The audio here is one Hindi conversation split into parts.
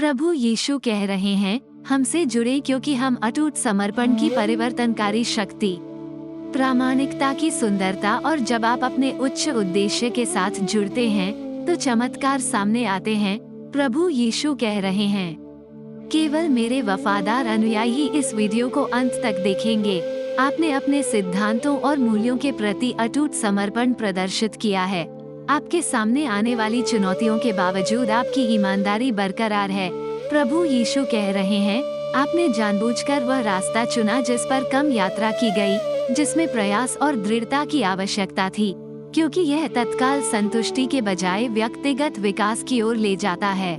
प्रभु यीशु कह रहे हैं, हमसे जुड़े क्योंकि हम अटूट समर्पण की परिवर्तनकारी शक्ति, प्रामाणिकता की सुंदरता और जब आप अपने उच्च उद्देश्य के साथ जुड़ते हैं तो चमत्कार सामने आते हैं। प्रभु यीशु कह रहे हैं, केवल मेरे वफादार अनुयायी इस वीडियो को अंत तक देखेंगे। आपने अपने सिद्धांतों और मूल्यों के प्रति अटूट समर्पण प्रदर्शित किया है। आपके सामने आने वाली चुनौतियों के बावजूद आपकी ईमानदारी बरकरार है। प्रभु यीशु कह रहे हैं, आपने जानबूझकर वह रास्ता चुना जिस पर कम यात्रा की गई, जिसमें प्रयास और दृढ़ता की आवश्यकता थी, क्योंकि यह तत्काल संतुष्टि के बजाय व्यक्तिगत विकास की ओर ले जाता है।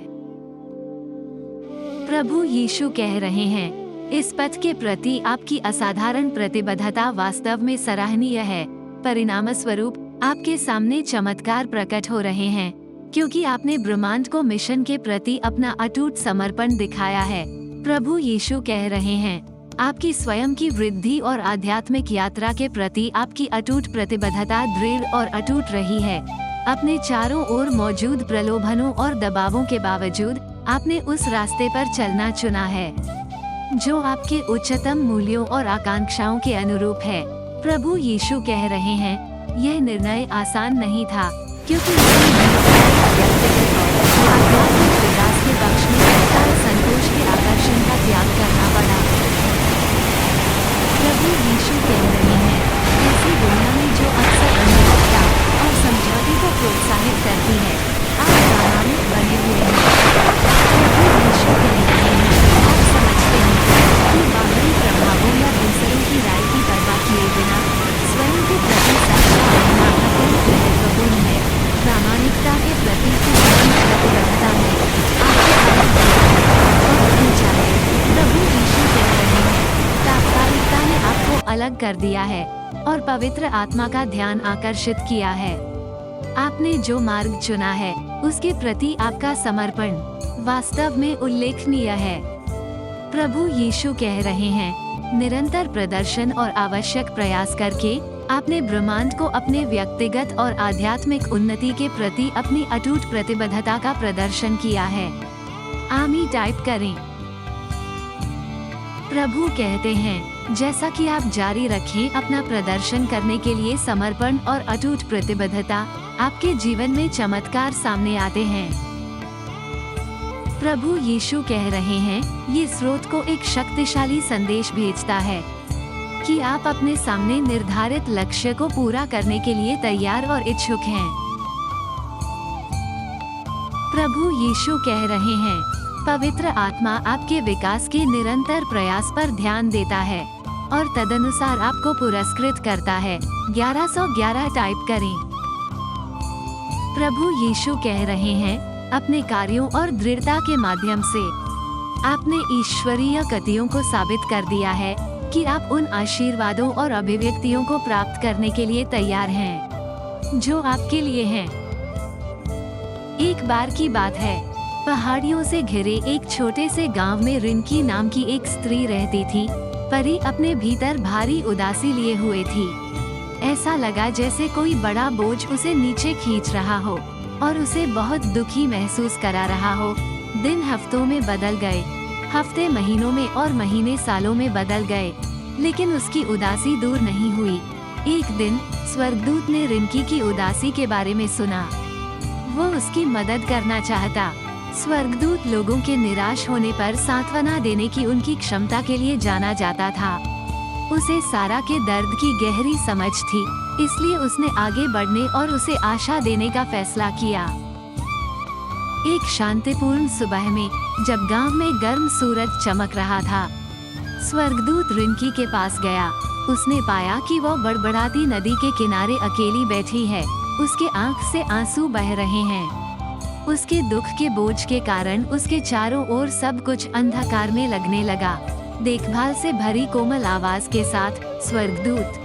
प्रभु यीशु कह रहे हैं, इस पथ के प्रति आपकी असाधारण प्रतिबद्धता वास्तव में सराहनीय है। परिणामस्वरूप आपके सामने चमत्कार प्रकट हो रहे हैं, क्योंकि आपने ब्रह्मांड को मिशन के प्रति अपना अटूट समर्पण दिखाया है। प्रभु यीशु कह रहे हैं, आपकी स्वयं की वृद्धि और आध्यात्मिक यात्रा के प्रति आपकी अटूट प्रतिबद्धता दृढ़ और अटूट रही है। अपने चारों ओर मौजूद प्रलोभनों और दबावों के बावजूद आपने उस रास्ते पर चलना चुना है जो आपके उच्चतम मूल्यों और आकांक्षाओं के अनुरूप है। प्रभु यीशु कह रहे हैं, यह निर्णय आसान नहीं था, क्योंकि आध्यात्मिक विकास के पक्ष में तत्काल संतोष के आकर्षण का त्याग करना पड़ा। प्रभु यीशु कह रहे हैं, ऐसी दुनिया में जो अक्सर अनिश्चितता और समझौते को प्रोत्साहित करती है, आप प्रामाणिक बने हुए हैं। प्रभु यीशु कह रहे हैं, आप समझते हैं कि बाहरी प्रभावों या दूसरों की राय की परवाह किए बिना स्वयं के प्रति सच्चा रहना अत्यंत महत्वपूर्ण है। प्रामाणिकता के प्रति प्रतिबद्धता में प्रभु यीशु कह रहे हैं, तात्कालिकता ने आपको अलग कर दिया है और पवित्र आत्मा का ध्यान आकर्षित किया है। आपने जो मार्ग चुना है उसके प्रति आपका समर्पण वास्तव में उल्लेखनीय है। प्रभु यीशु कह रहे हैं, निरंतर प्रदर्शन और आवश्यक प्रयास करके आपने ब्रह्मांड को अपने व्यक्तिगत और आध्यात्मिक उन्नति के प्रति अपनी अटूट प्रतिबद्धता का प्रदर्शन किया है। आमीन टाइप करें। प्रभु कहते हैं, जैसा कि आप जारी रखें अपना प्रदर्शन करने के लिए समर्पण और अटूट प्रतिबद्धता, आपके जीवन में चमत्कार सामने आते हैं। प्रभु यीशु कह रहे हैं, ये स्रोत को एक शक्तिशाली संदेश भेजता है कि आप अपने सामने निर्धारित लक्ष्य को पूरा करने के लिए तैयार और इच्छुक हैं। प्रभु यीशु कह रहे हैं, पवित्र आत्मा आपके विकास के निरंतर प्रयास पर ध्यान देता है और तदनुसार आपको पुरस्कृत करता है। 1111 टाइप करें। प्रभु यीशु कह रहे हैं, अपने कार्यों और दृढ़ता के माध्यम से आपने ईश्वरीय गतियों को साबित कर दिया है कि आप उन आशीर्वादों और अभिव्यक्तियों को प्राप्त करने के लिए तैयार हैं जो आपके लिए हैं। एक बार की बात है, पहाड़ियों से घिरे एक छोटे से गांव में रिंकी नाम की एक स्त्री रहती थी। परी अपने भीतर भारी उदासी लिए हुए थी। ऐसा लगा जैसे कोई बड़ा बोझ उसे नीचे खींच रहा हो और उसे बहुत दुखी महसूस करा रहा हो। दिन हफ्तों में बदल गए, हफ्ते महीनों में और महीने सालों में बदल गए, लेकिन उसकी उदासी दूर नहीं हुई। एक दिन स्वर्गदूत ने रिंकी की उदासी के बारे में सुना। वो उसकी मदद करना चाहता। स्वर्गदूत लोगों के निराश होने पर सांत्वना देने की उनकी क्षमता के लिए जाना जाता था। उसे सारा के दर्द की गहरी समझ थी, इसलिए उसने आगे बढ़ने और उसे आशा देने का फैसला किया। एक शांतिपूर्ण सुबह में जब गांव में गर्म सूरज चमक रहा था, स्वर्गदूत रिंकी के पास गया। उसने पाया कि वो बड़बड़ाती नदी के किनारे अकेली बैठी है। उसके आंख से आंसू बह रहे हैं। उसके दुख के बोझ के कारण उसके चारों ओर सब कुछ अंधकार में लगने लगा। देखभाल से भरी कोमल आवाज के साथ स्वर्गदूत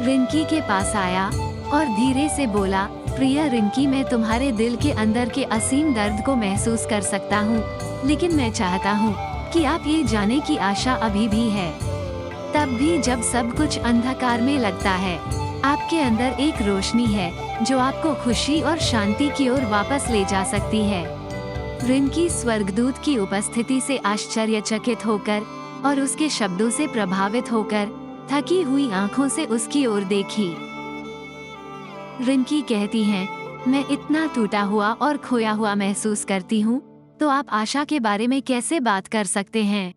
रिंकी के पास आया और धीरे से बोला, प्रिय रिंकी, मैं तुम्हारे दिल के अंदर के असीम दर्द को महसूस कर सकता हूँ, लेकिन मैं चाहता हूँ कि आप ये जाने की आशा अभी भी है। तब भी जब सब कुछ अंधकार में लगता है, आपके अंदर एक रोशनी है जो आपको खुशी और शांति की ओर वापस ले जा सकती है। रिंकी स्वर्गदूत की उपस्थिति से आश्चर्यचकित होकर और उसके शब्दों से प्रभावित होकर थकी हुई आंखों से उसकी ओर देखी। रिंकी कहती हैं, मैं इतना टूटा हुआ और खोया हुआ महसूस करती हूँ, तो आप आशा के बारे में कैसे बात कर सकते हैं?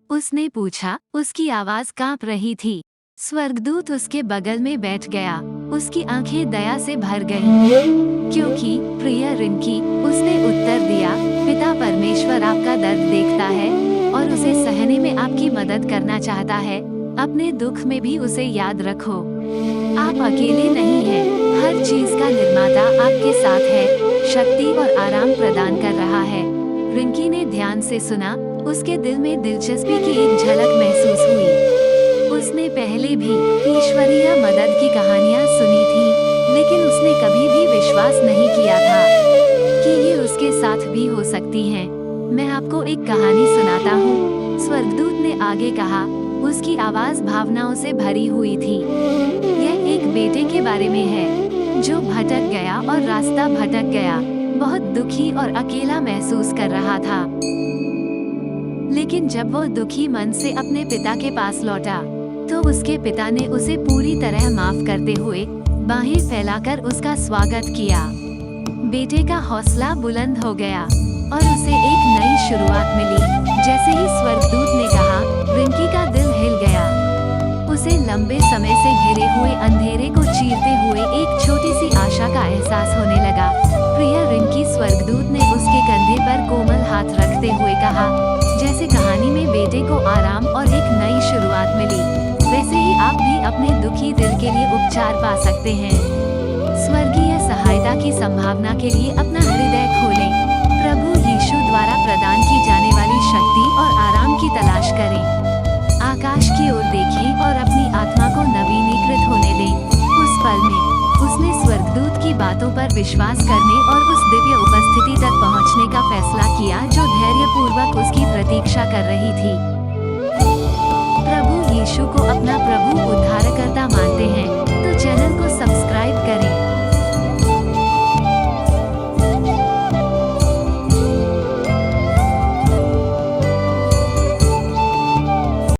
उसने पूछा। उसकी आवाज कांप रही थी। स्वर्गदूत उसके बगल में बैठ गया। उसकी आंखें दया से भर गईं। क्योंकि प्रिय रिंकी, उसने उत्तर दिया, पिता परमेश्वर आपका दर्द देखता है और उसे सहने में आपकी मदद करना चाहता है। अपने दुख में भी उसे याद रखो। आप अकेले नहीं हैं। हर चीज का निर्माता आपके साथ है, शक्ति और आराम प्रदान कर रहा है। रिंकी ने ध्यान से सुना। उसके दिल में दिलचस्पी की एक झलक महसूस हुई। उसने पहले भी ईश्वरीय मदद की कहानियां सुनी थी, लेकिन उसने कभी भी विश्वास नहीं किया था कि ये उसके साथ भी हो सकती हैं। मैं आपको एक कहानी सुनाता हूँ, स्वर्गदूत ने आगे कहा। उसकी आवाज भावनाओं से भरी हुई थी। यह एक बेटे के बारे में है जो भटक गया और रास्ता भटक गया। बहुत दुखी और अकेला महसूस कर रहा था। लेकिन जब वो दुखी मन से अपने पिता के पास लौटा, तो उसके पिता ने उसे पूरी तरह माफ करते हुए बाहें फैलाकर उसका स्वागत किया। बेटे का हौसला बुलंद हो गया और उसे एक नई शुरुआत मिली। जैसे ही स्वर्गदूत ने कहा, रिंकी का दिल हिल गया। उसे लंबे समय से घिरे हुए अंधेरे को चीरते हुए एक छोटी सी आशा का एहसास होने लगा। प्रिय रिंकी, स्वर्गदूत ने उसके कंधे पर कोमल हाथ रखते हुए कहा, जैसे कहानी में बेटे को आराम और एक नई शुरुआत मिली, वैसे ही आप भी अपने दुखी दिल के लिए उपचार पा सकते हैं। स्वर्गीय सहायता की संभावना के लिए अपना हृदय खोलें। प्रभु यीशु द्वारा प्रदान की जाने वाली शक्ति और आराम की तलाश करें। आकाश की ओर देखें और अपनी आत्मा को नवीनीकृत होने दें। उस पल में उसने स्वर्गदूत की बातों पर विश्वास करने और उस दिव्य उपस्थिति तक पहुंचने का फैसला किया जो धैर्यपूर्वक उसकी प्रतीक्षा